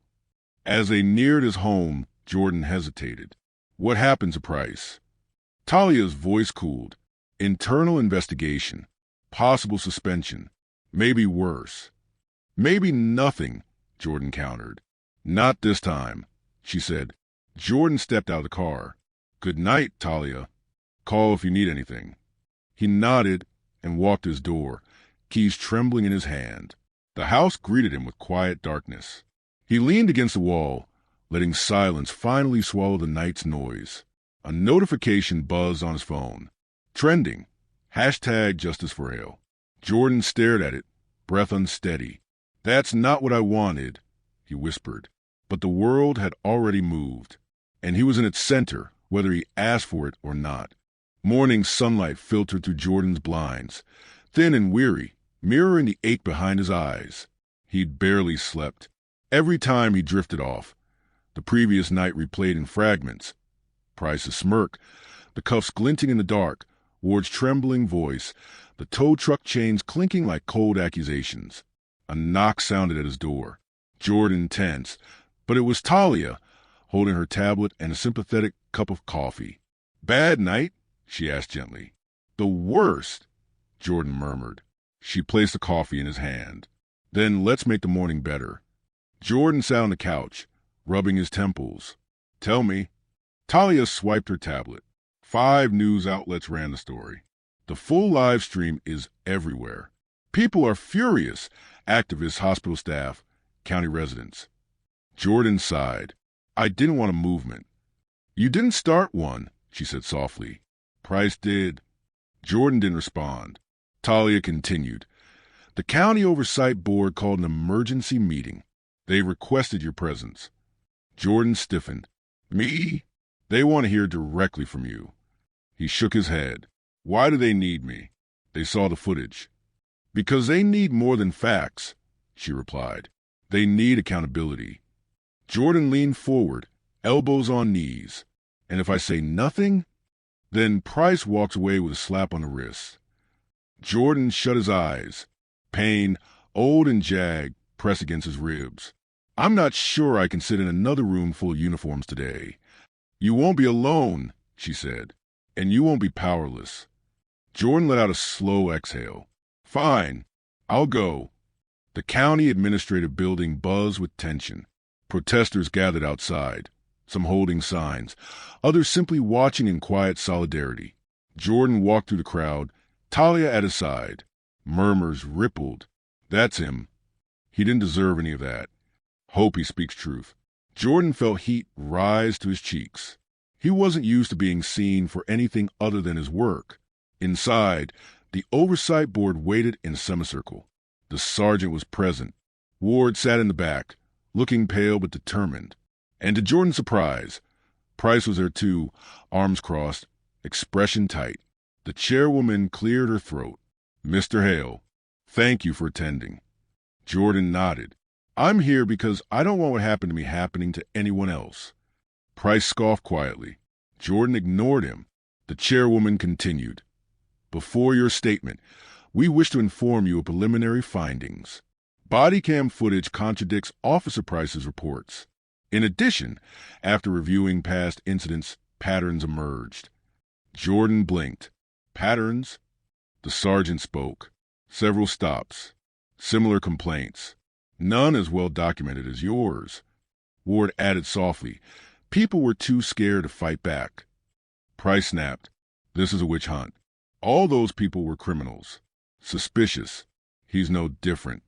S1: As they neared his home, Jordan hesitated. What happened to Price? Talia's voice cooled. Internal investigation. Possible suspension. Maybe worse. Maybe nothing, Jordan countered. Not this time, she said. Jordan stepped out of the car. Good night, Talia. Call if you need anything. He nodded and walked to his door, keys trembling in his hand. The house greeted him with quiet darkness. He leaned against the wall, letting silence finally swallow the night's noise. A notification buzzed on his phone. Trending. #JusticeForHale. Jordan stared at it, breath unsteady. That's not what I wanted, he whispered. But the world had already moved, and he was in its center, whether he asked for it or not. Morning sunlight filtered through Jordan's blinds, thin and weary, mirroring the ache behind his eyes. He'd barely slept. Every time he drifted off, the previous night replayed in fragments. Price's smirk, the cuffs glinting in the dark, Ward's trembling voice, the tow truck chains clinking like cold accusations. A knock sounded at his door. Jordan tensed, but it was Talia, holding her tablet and a sympathetic cup of coffee. Bad night? She asked gently. The worst, Jordan murmured. She placed the coffee in his hand. Then let's make the morning better. Jordan sat on the couch, rubbing his temples. Tell me. Talia swiped her tablet. 5 news outlets ran the story. The full live stream is everywhere. People are furious. Activists, hospital staff, county residents. Jordan sighed. I didn't want a movement. You didn't start one, she said softly. Price did. Jordan didn't respond. Talia continued. The county oversight board called an emergency meeting. They requested your presence. Jordan stiffened. Me? They want to hear directly from you. He shook his head. Why do they need me? They saw the footage. Because they need more than facts, she replied. They need accountability. Jordan leaned forward, elbows on knees. And if I say nothing? Then Price walks away with a slap on the wrist. Jordan shut his eyes. Pain, old and jagged, pressed against his ribs. I'm not sure I can sit in another room full of uniforms today. You won't be alone, she said, and you won't be powerless. Jordan let out a slow exhale. Fine, I'll go. The county administrative building buzzed with tension. Protesters gathered outside, some holding signs, others simply watching in quiet solidarity. Jordan walked through the crowd, Talia at his side. Murmurs rippled. That's him. He didn't deserve any of that. Hope he speaks truth. Jordan felt heat rise to his cheeks. He wasn't used to being seen for anything other than his work. Inside, the oversight board waited in a semicircle. The sergeant was present. Ward sat in the back, looking pale but determined. And to Jordan's surprise, Price was there too, arms crossed, expression tight. The chairwoman cleared her throat. Mr. Hale, thank you for attending. Jordan nodded. I'm here because I don't want what happened to me happening to anyone else. Price scoffed quietly. Jordan ignored him. The chairwoman continued. Before your statement, we wish to inform you of preliminary findings. Body cam footage contradicts Officer Price's reports. In addition, after reviewing past incidents, patterns emerged. Jordan blinked. Patterns? The sergeant spoke. Several stops. Similar complaints. None as well documented as yours. Ward added softly. People were too scared to fight back. Price snapped. This is a witch hunt. All those people were criminals. Suspicious. He's no different.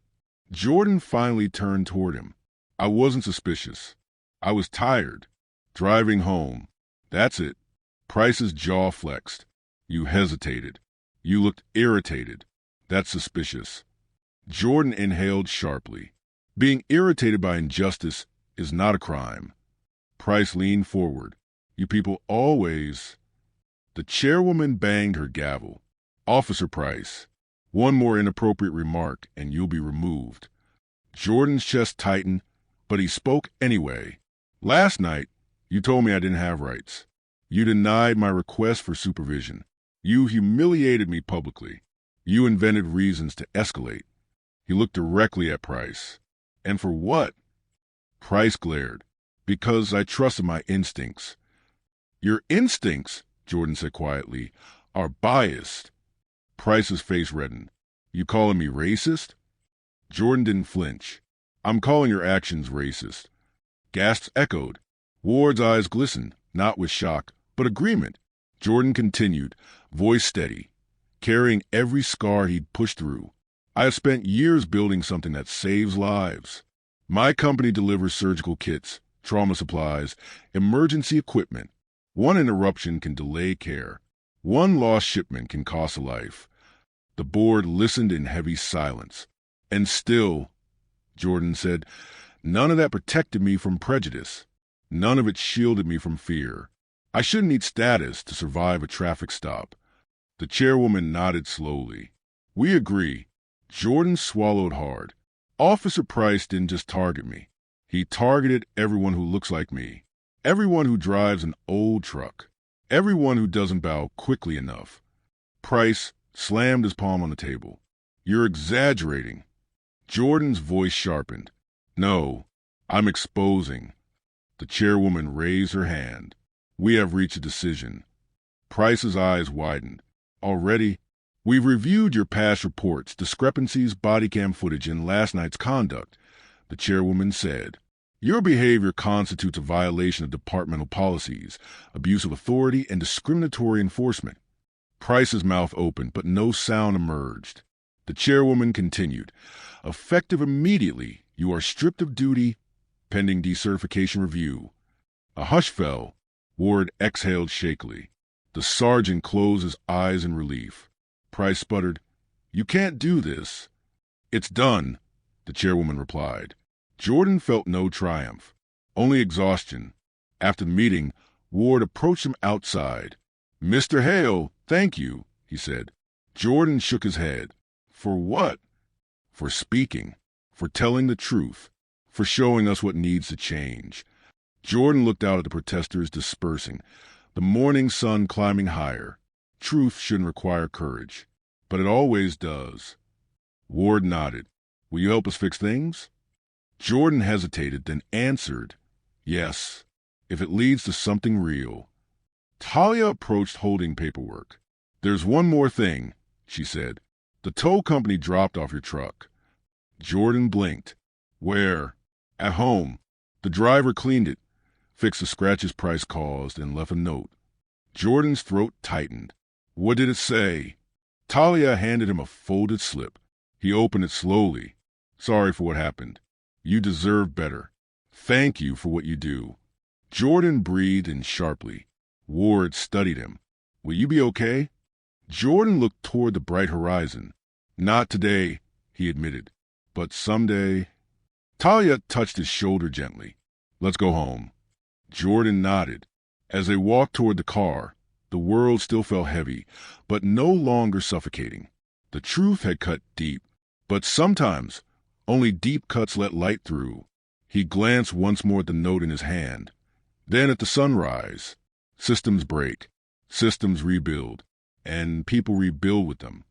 S1: Jordan finally turned toward him. I wasn't suspicious. I was tired. Driving home. That's it. Price's jaw flexed. You hesitated. You looked irritated. That's suspicious. Jordan inhaled sharply. Being irritated by injustice is not a crime. Price leaned forward. You people always... The chairwoman banged her gavel. Officer Price, one more inappropriate remark and you'll be removed. Jordan's chest tightened, but he spoke anyway. Last night, you told me I didn't have rights. You denied my request for supervision. You humiliated me publicly. You invented reasons to escalate. He looked directly at Price. And for what? Price glared. Because I trusted my instincts. Your instincts, Jordan said quietly, are biased. Price's face reddened. You calling me racist? Jordan didn't flinch. I'm calling your actions racist. Gasps echoed. Ward's eyes glistened, not with shock, but agreement. Jordan continued, voice steady, carrying every scar he'd pushed through. I have spent years building something that saves lives. My company delivers surgical kits, trauma supplies, emergency equipment. One interruption can delay care. One lost shipment can cost a life. The board listened in heavy silence. And still, Jordan said, none of that protected me from prejudice. None of it shielded me from fear. I shouldn't need status to survive a traffic stop. The chairwoman nodded slowly. We agree. Jordan swallowed hard. Officer Price didn't just target me. He targeted everyone who looks like me. Everyone who drives an old truck. Everyone who doesn't bow quickly enough. Price slammed his palm on the table. You're exaggerating. Jordan's voice sharpened. No, I'm exposing. The chairwoman raised her hand. We have reached a decision. Price's eyes widened. Already? We've reviewed your past reports, discrepancies, body cam footage, and last night's conduct, the chairwoman said. Your behavior constitutes a violation of departmental policies, abuse of authority, and discriminatory enforcement. Price's mouth opened, but no sound emerged. The chairwoman continued. Effective immediately, you are stripped of duty, pending decertification review. A hush fell. Ward exhaled shakily. The sergeant closed his eyes in relief. Price sputtered, You can't do this. It's done, the chairwoman replied. Jordan felt no triumph, only exhaustion. After the meeting, Ward approached him outside. "Mr. Hale, thank you," he said. Jordan shook his head. "For what?" "For speaking, for telling the truth, for showing us what needs to change." Jordan looked out at the protesters dispersing, the morning sun climbing higher. Truth shouldn't require courage, but it always does. Ward nodded. "Will you help us fix things?" Jordan hesitated, then answered, "Yes, if it leads to something real." Talia approached holding paperwork. "There's one more thing," she said. "The tow company dropped off your truck." Jordan blinked. "Where?" "At home. The driver cleaned it, fixed the scratches Price caused, and left a note." Jordan's throat tightened. "What did it say?" Talia handed him a folded slip. He opened it slowly. "Sorry for what happened. You deserve better. Thank you for what you do." Jordan breathed in sharply. Ward studied him. "Will you be okay?" Jordan looked toward the bright horizon. "Not today," he admitted. "But someday." Talia touched his shoulder gently. "Let's go home." Jordan nodded. As they walked toward the car, the world still felt heavy, but no longer suffocating. The truth had cut deep, but sometimes only deep cuts let light through. He glanced once more at the note in his hand, then at the sunrise. Systems break, systems rebuild, and people rebuild with them.